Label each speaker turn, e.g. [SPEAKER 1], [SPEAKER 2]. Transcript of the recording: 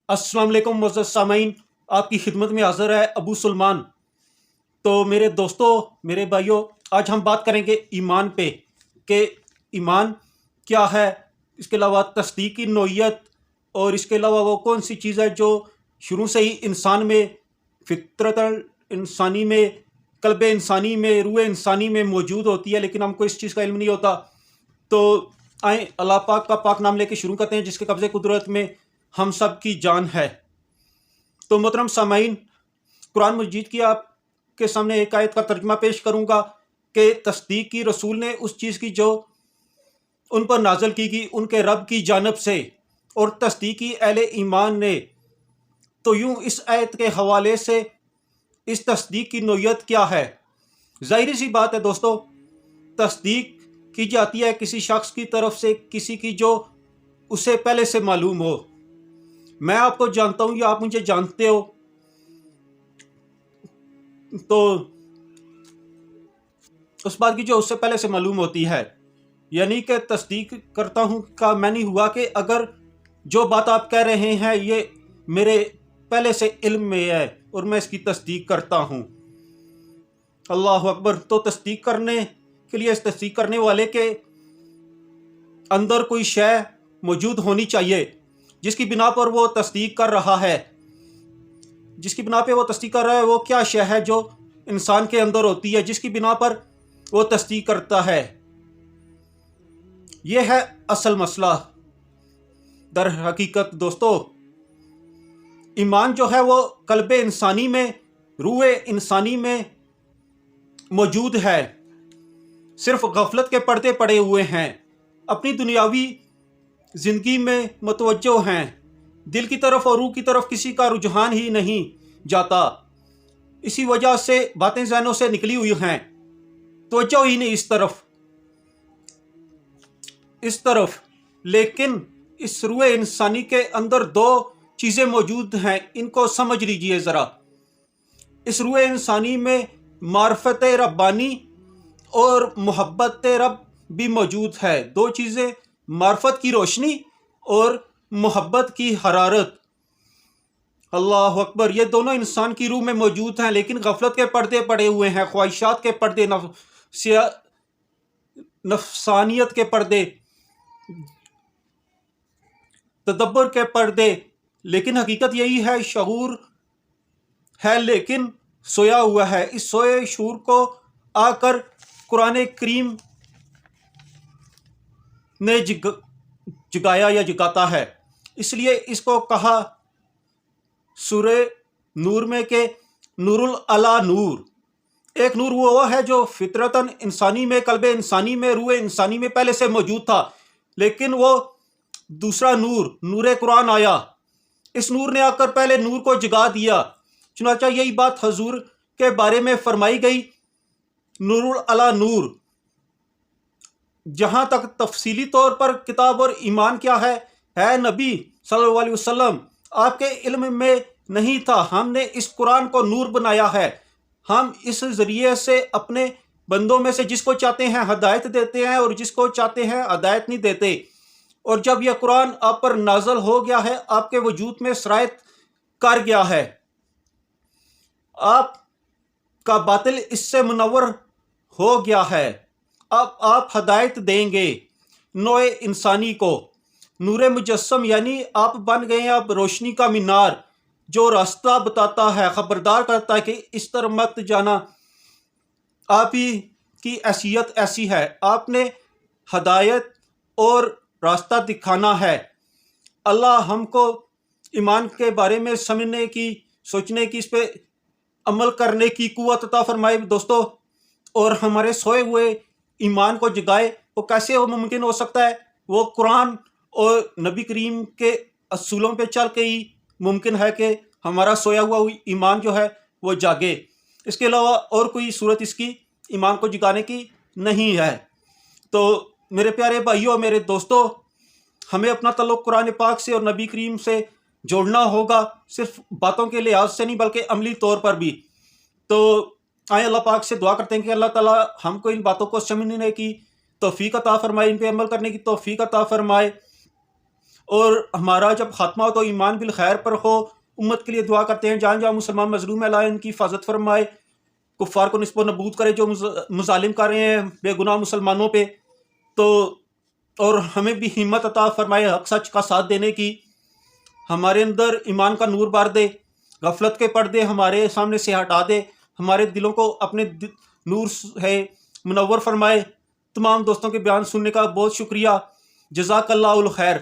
[SPEAKER 1] अस्सलाम वालेकुम मुअज़्ज़ज़ सामईन, आपकी खिदमत में हाज़िर है अबू सुलेमान। तो मेरे दोस्तों, मेरे भाइयों, आज हम बात करेंगे ईमान पे कि ईमान क्या है, इसके अलावा तस्दीक की नौइयत, और इसके अलावा वो कौन सी चीज़ है जो शुरू से ही इंसान में, फितरत इंसानी में, कल्ब इंसानी में, रूह इंसानी में मौजूद होती है, लेकिन हमको इस चीज़ का इल्म नहीं होता। तो आए अल्लाह पाक का पाक नाम लेके शुरू करते हैं, जिसके कब्ज़े कुदरत में हम सब की जान है। तो मोहतरम सामाईन, कुरान मजीद की आपके सामने एक आयत का तर्जुमा पेश करूंगा कि तस्दीक की रसूल ने उस चीज़ की जो उन पर नाजल की गई उनके रब की जानब से, और तस्दीकी अहले ईमान ने। तो यूं इस आयत के हवाले से इस तस्दीक की नौइयत क्या है? ज़ाहिर सी बात है दोस्तों, तस्दीक की जाती है किसी शख्स की तरफ से, किसी की जो उसे पहले से मालूम हो। मैं आपको जानता हूं या आप मुझे जानते हो, तो उस बात की जो उससे पहले से मालूम होती है। यानी कि तस्दीक करता हूं का मैंने हुआ कि अगर जो बात आप कह रहे हैं ये मेरे पहले से इल्म में है और मैं इसकी तस्दीक करता हूं। अल्लाह अकबर। तो तस्दीक करने के लिए इस तस्दीक करने वाले के अंदर कोई शय मौजूद होनी चाहिए जिसकी बिना पर वो तस्दीक कर रहा है। जिसकी बिना पे वो तस्दीक कर रहा है, वो क्या शय है जो इंसान के अंदर होती है जिसकी बिना पर वो तस्दीक करता है? ये है असल मसला। दर हकीकत दोस्तों, ईमान जो है वो कल्ब इंसानी में, रूह इंसानी में मौजूद है, सिर्फ गफलत के पर्दे पड़े हुए हैं, अपनी दुनियावी जिंदगी में मुतवज्जो हैं, दिल की तरफ और रूह की तरफ किसी का रुझान ही नहीं जाता। इसी वजह से बातें ज़हनों से निकली हुई हैं, तवज्जो ही नहीं इस तरफ। लेकिन इस रूह इंसानी के अंदर दो चीज़ें मौजूद हैं, इनको समझ लीजिए ज़रा। इस रूह इंसानी में मार्फत रब्बानी और मोहब्बत रब भी मौजूद है। दो चीज़ें, मार्फत की रोशनी और मोहब्बत की हरारत। अल्लाह अकबर। ये दोनों इंसान की रूह में मौजूद हैं, लेकिन गफलत के पर्दे पड़े हुए हैं, ख्वाहिशात के पर्दे, नफसानियत के पर्दे, तदब्बर के पर्दे। लेकिन हकीकत यही है, शऊर है लेकिन सोया हुआ है। इस सोए शूर को आकर कुरान करीम ने जगाया या जगाता है। इसलिए इसको कहा सूरे नूर में के नूरुल अला नूर। एक नूर वो है जो फितरतन इंसानी में, कल्बे इंसानी में, रूह इंसानी में पहले से मौजूद था, लेकिन वो दूसरा नूर, नूरे कुरान आया। इस नूर ने आकर पहले नूर को जगा दिया। चुनाचा यही बात हजूर के बारे में फरमाई गई, नूरुल अला नूर। जहां तक तफसीली तौर पर किताब और ईमान क्या है नबी सल्लल्लाहु अलैहि वसल्लम आपके इल्म में नहीं था। हमने इस कुरान को नूर बनाया है। हम इस जरिए से अपने बंदों में से जिसको चाहते हैं हदायत देते हैं और जिसको चाहते हैं हदायत नहीं देते। और जब यह कुरान आप पर नाजल हो गया है, आपके वजूद में सरायत कर गया है, आपका बातिल इससे मुनव्वर हो गया है। अब आप हदायत देंगे नोए इंसानी को। नूरे मुजस्सम यानी आप बन गए हैं अब रोशनी का मीनार, जो रास्ता बताता है, खबरदार करता है कि इस तरफ मत जाना। आप ही की हैसियत ऐसी है, आपने हदायत और रास्ता दिखाना है। अल्लाह हमको ईमान के बारे में समझने की, सोचने की, इस पे अमल करने की कुव्वत अता फरमाए दोस्तों, और हमारे सोए हुए ईमान को जगाए। वो कैसे वो मुमकिन हो सकता है? वो कुरान और नबी करीम के असूलों पे चल के ही मुमकिन है कि हमारा सोया हुआ ईमान जो है वो जागे। इसके अलावा और कोई सूरत इसकी ईमान को जगाने की नहीं है। तो मेरे प्यारे भाइयों, मेरे दोस्तों, हमें अपना तल्लुक़ कुरान पाक से और नबी करीम से जोड़ना होगा, सिर्फ बातों के लिहाज से नहीं बल्कि अमली तौर पर भी। तो आए अल्लाह पाक से दुआ करते हैं कि अल्लाह ताला हमको इन बातों को समझने की तौफीक अता फरमाए, इन पे अमल करने की तौफीक अता फरमाए, اور ہمارا جب خاتمہ ہو تو ایمان بالخیر پر ہو. امت کے لیے دعا کرتے ہیں جہاں جہاں مسلمان مظلوم ہے اللہ ان کی حفاظت فرمائے، کفار کو نصب و نبود کرے جو مظالم کر رہے ہیں بے گناہ مسلمانوں پہ. تو اور ہمیں بھی ہمت عطا فرمائے حق سچ کا ساتھ دینے کی، ہمارے اندر ایمان کا نور بار دے، غفلت کے پردے ہمارے سامنے سے ہٹا دے، ہمارے دلوں کو اپنے نور ہے منور فرمائے. تمام دوستوں کے بیان سننے کا بہت شکریہ. جزاک اللہ الخیر.